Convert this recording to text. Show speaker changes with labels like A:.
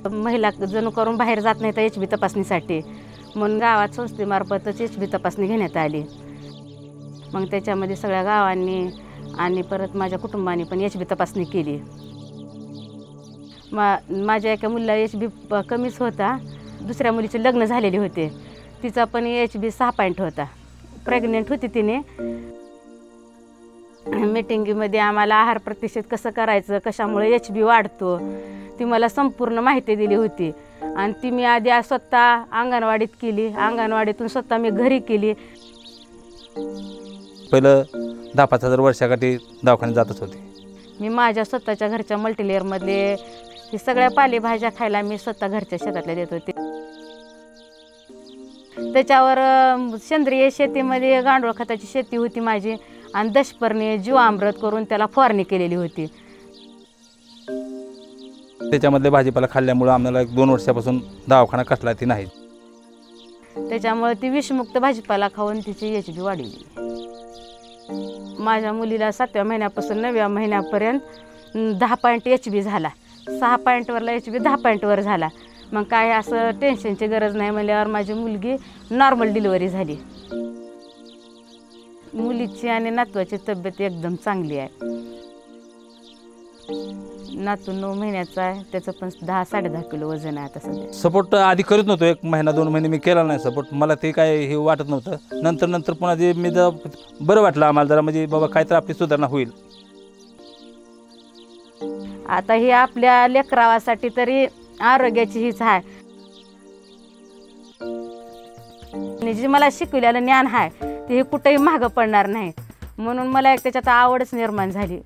A: महिला जणू करून बाहेर जात नाही तर एच-बी तपासणीसाठी, म्हणून गावात संस्थेमार्फतच एच-बी तपासणी घेण्यात आली. मग त्याच्यामध्ये सगळ्या गावांनी आणि परत माझ्या कुटुंबाने पण एच-बी तपासणी केली. माझ्या एका मुलीला एच-बी कमीच होता. दुसऱ्या मुलीचे लग्न झालेले होते, तिचा पण एच-बी 6 पॉईंट होता. प्रेग्नेंट होती तिने. मीटिंगमध्ये आम्हाला आहार प्रतिषेध कसं करायचं, कशामुळे एच-बी वाढतो, ती मला संपूर्ण माहिती दिली होती. आणि ती मी आधी स्वतः अंगणवाडीत केली, अंगणवाडीतून स्वतः मी घरी केली.
B: पहिलं 10-5 हजार वर्षाकाठी दवाखान्यात जातच होते.
A: मी माझ्या स्वतःच्या घरच्या मल्टीलेअरमधले हे सगळ्या पालेभाज्या खायला मी स्वतः घरच्या शेतातल्या देत होते. त्याच्यावर सेंद्रिय शेतीमध्ये गांडूळ खताची शेती होती माझी आणि दशपर्णी जीवामृत करून त्याला फवारणी केलेली होती.
B: त्याच्यामधले भाजीपाला खाल्ल्यामुळं आम्हाला 1-2 वर्षापासून दवाखाना कसला ती नाही.
A: त्याच्यामुळे ती विषमुक्त भाजीपाला खाऊन तिची एच-बी वाढली. माझ्या मुलीला 7व्या महिन्यापासून 9व्या महिन्यापर्यंत 10 पॉईंट एच-बी झाला. 6 पॉईंटवरला एच-बी 10 पॉईंटवर झाला. मग काय असं टेन्शनची गरज नाही म्हणल्यावर माझी मुलगी नॉर्मल डिलिव्हरी झाली. मुलीची आणि नातवाची तब्येत एकदम चांगली आहे. नातू 9 महिन्याचा आहे, त्याचं पण 10-10.5 किलो वजन आहे आता सध्या.
B: सपोर्ट आधी करत नव्हतो, 1 महिना 2 महिने मी केला नाही सपोर्ट. मला ते काय हे वाटत नव्हतं. नंतर पुन्हा जे मी बरं वाटलं आम्हाला जरा, म्हणजे बाबा काय तर आपली सुधारणा होईल.
A: आता ही आपल्या लेकरावासाठी तरी आरोग्याची हीच आहे. आणि जे मला शिकवलेलं ज्ञान आहे ते कुठेही मागं पडणार नाही, म्हणून मला त्याच्यात आवडच निर्माण झाली.